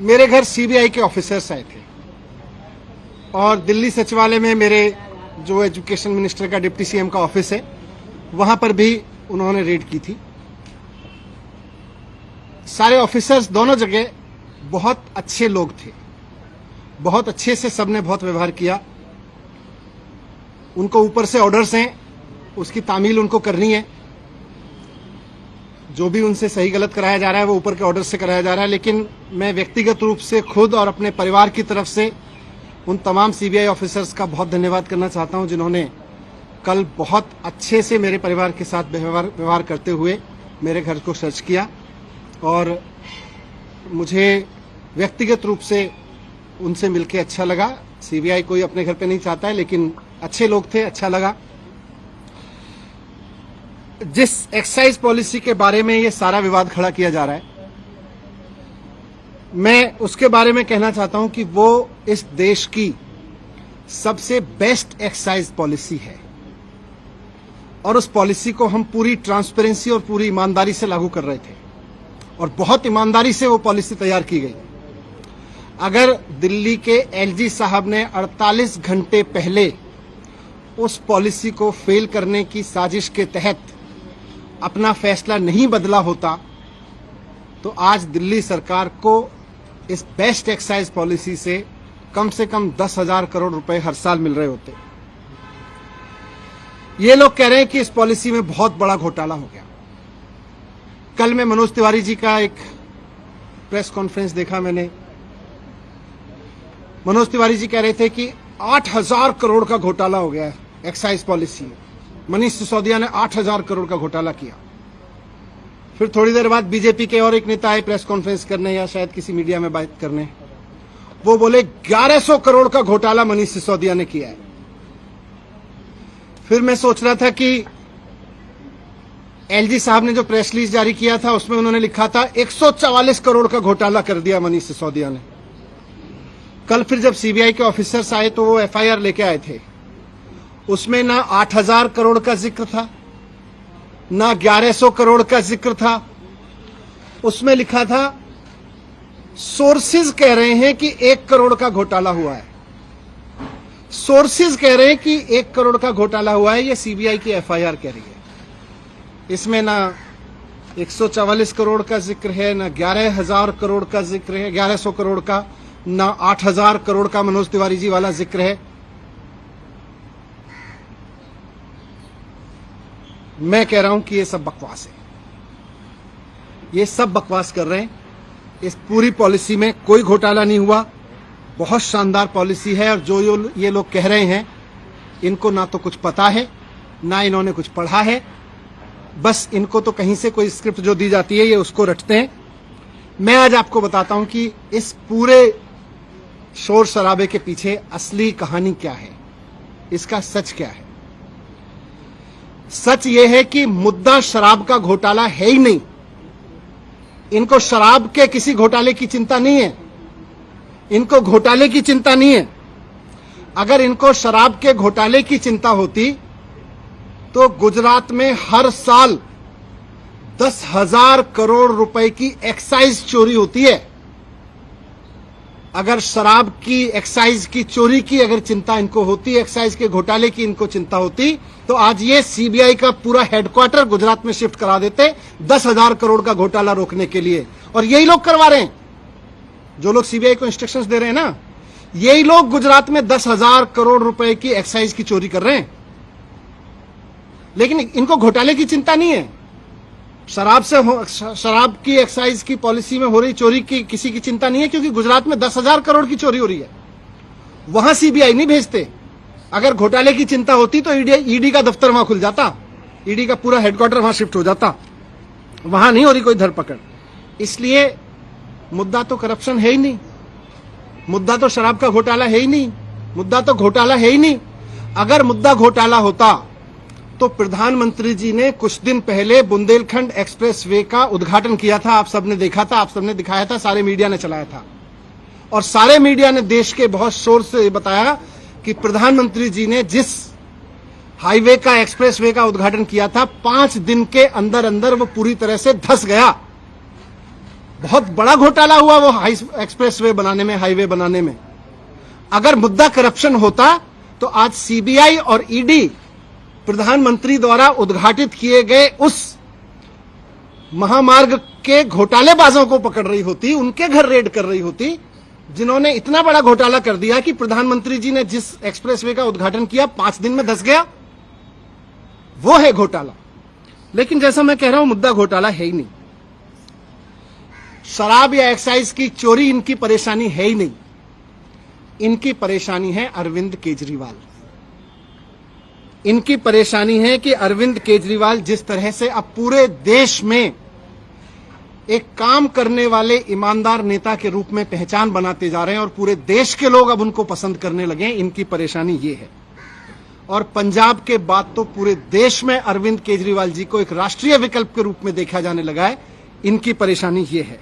मेरे घर सीबीआई के ऑफिसर्स आए थे और दिल्ली सचिवालय में मेरे जो एजुकेशन मिनिस्टर का डिप्टी सीएम का ऑफिस है वहां पर भी उन्होंने रेड की थी। सारे ऑफिसर्स दोनों जगह बहुत अच्छे लोग थे, बहुत अच्छे से सबने बहुत व्यवहार किया। उनको ऊपर से ऑर्डर्स हैं, उसकी तामील उनको करनी है। जो भी उनसे सही गलत कराया जा रहा है वो ऊपर के ऑर्डर से कराया जा रहा है, लेकिन मैं व्यक्तिगत रूप से खुद और अपने परिवार की तरफ से उन तमाम सीबीआई ऑफिसर्स का बहुत धन्यवाद करना चाहता हूं जिन्होंने कल बहुत अच्छे से मेरे परिवार के साथ व्यवहार करते हुए मेरे घर को सर्च किया और मुझे व्यक्तिगत रूप से उनसे मिलकर अच्छा लगा। सीबीआई कोई अपने घर पे नहीं चाहता है, लेकिन अच्छे लोग थे, अच्छा लगा। जिस एक्साइज पॉलिसी के बारे में ये सारा विवाद खड़ा किया जा रहा है, मैं उसके बारे में कहना चाहता हूं कि वो इस देश की सबसे बेस्ट एक्साइज पॉलिसी है और उस पॉलिसी को हम पूरी ट्रांसपेरेंसी और पूरी ईमानदारी से लागू कर रहे थे और बहुत ईमानदारी से वो पॉलिसी तैयार की गई। अगर दिल्ली के एलजी साहब ने 48 घंटे पहले उस पॉलिसी को फेल करने की साजिश के तहत अपना फैसला नहीं बदला होता तो आज दिल्ली सरकार को इस बेस्ट एक्साइज पॉलिसी से कम 10,000 करोड़ रुपए हर साल मिल रहे होते। ये लोग कह रहे हैं कि इस पॉलिसी में बहुत बड़ा घोटाला हो गया। कल मैं मनोज तिवारी जी का एक प्रेस कॉन्फ्रेंस देखा मैंने। मनोज तिवारी जी कह रहे थे कि 8,000 करोड़ का घोटाला हो गया है एक्साइज पॉलिसी में। मनीष सिसोदिया ने 8,000 करोड़ का घोटाला किया। फिर थोड़ी देर बाद बीजेपी के और एक नेता आए प्रेस कॉन्फ्रेंस करने या शायद किसी मीडिया में बात करने, वो बोले 1100 करोड़ का घोटाला मनीष सिसोदिया ने किया है। फिर मैं सोच रहा था कि एलजी साहब ने जो प्रेस रिलीज जारी किया था उसमें उन्होंने लिखा था 144 करोड़ का घोटाला कर दिया मनीष सिसोदिया ने। कल फिर जब सीबीआई के ऑफिसर्स आए तो वो एफआईआर लेके आए थे, उसमें ना 8,000 करोड़ का जिक्र था, ना 1100 करोड़ का जिक्र था। उसमें लिखा था सोर्सेज कह रहे हैं कि 1 करोड़ का घोटाला हुआ है। सोर्सेज कह रहे हैं कि 1 करोड़ का घोटाला हुआ है, ये सीबीआई की एफआईआर कह रही है। इसमें ना 144 करोड़ का जिक्र है, ना 11,000 करोड़ का जिक्र है, 1100 करोड़ का, ना 8,000 करोड़ का मनोज तिवारी जी वाला जिक्र है। मैं कह रहा हूं कि ये सब बकवास है, ये सब बकवास कर रहे हैं। इस पूरी पॉलिसी में कोई घोटाला नहीं हुआ, बहुत शानदार पॉलिसी है। और जो ये लोग कह रहे हैं इनको ना तो कुछ पता है ना इन्होंने कुछ पढ़ा है, बस इनको तो कहीं से कोई स्क्रिप्ट जो दी जाती है ये उसको रटते हैं। मैं आज आपको बताता हूं कि इस पूरे शोर शराबे के पीछे असली कहानी क्या है, इसका सच क्या है। सच यह है कि मुद्दा शराब का घोटाला है ही नहीं। इनको शराब के किसी घोटाले की चिंता नहीं है, इनको घोटाले की चिंता नहीं है। अगर इनको शराब के घोटाले की चिंता होती तो गुजरात में हर साल 10,000 करोड़ रुपए की एक्साइज चोरी होती है। अगर शराब की एक्साइज की चोरी की अगर चिंता इनको होती, एक्साइज के घोटाले की इनको चिंता होती, तो आज ये सीबीआई का पूरा हेडक्वार्टर गुजरात में शिफ्ट करा देते 10,000 करोड़ का घोटाला रोकने के लिए। और यही लोग करवा रहे हैं, जो लोग सीबीआई को इंस्ट्रक्शंस दे रहे हैं ना, यही लोग गुजरात में 10,000 करोड़ रुपए की एक्साइज की चोरी कर रहे हैं। लेकिन इनको घोटाले की चिंता नहीं है, शराब की एक्साइज की पॉलिसी में हो रही चोरी की किसी की चिंता नहीं है, क्योंकि गुजरात में 10,000 करोड़ की चोरी हो रही है। वहां सीबीआई नहीं भेजते। अगर घोटाले की चिंता होती तो ईडी का दफ्तर वहां खुल जाता, ईडी का पूरा हेडक्वार्टर वहां शिफ्ट हो जाता। वहां नहीं हो रही कोई धरपकड़। इसलिए मुद्दा तो करप्शन है ही नहीं, मुद्दा तो शराब का घोटाला है ही नहीं, मुद्दा तो घोटाला है ही नहीं। अगर मुद्दा घोटाला होता तो प्रधानमंत्री जी ने कुछ दिन पहले बुंदेलखंड एक्सप्रेसवे का उद्घाटन किया था। आप सबने देखा था, आप सबने दिखाया था, सारे मीडिया ने चलाया था और सारे मीडिया ने देश के बहुत शोर से बताया कि प्रधानमंत्री जी ने जिस हाईवे का एक्सप्रेसवे का उद्घाटन किया था 5 दिन के अंदर अंदर वो पूरी तरह से धंस गया। बहुत बड़ा घोटाला हुआ वो एक्सप्रेसवे बनाने में, हाईवे बनाने में। अगर मुद्दा करप्शन होता तो आज सीबीआई और ईडी प्रधानमंत्री द्वारा उद्घाटित किए गए उस महामार्ग के घोटालेबाजों को पकड़ रही होती, उनके घर रेड कर रही होती, जिन्होंने इतना बड़ा घोटाला कर दिया कि प्रधानमंत्री जी ने जिस एक्सप्रेसवे का उद्घाटन किया 5 दिन में धंस गया। वो है घोटाला। लेकिन जैसा मैं कह रहा हूं, मुद्दा घोटाला है ही नहीं। शराब या एक्साइज की चोरी इनकी परेशानी है ही नहीं। इनकी परेशानी है अरविंद केजरीवाल। इनकी परेशानी है कि अरविंद केजरीवाल जिस तरह से अब पूरे देश में एक काम करने वाले ईमानदार नेता के रूप में पहचान बनाते जा रहे हैं और पूरे देश के लोग अब उनको पसंद करने लगे हैं, इनकी परेशानी ये है। और पंजाब के बाद तो पूरे देश में अरविंद केजरीवाल जी को एक राष्ट्रीय विकल्प के रूप में देखा जाने लगा है। इनकी परेशानी ये है।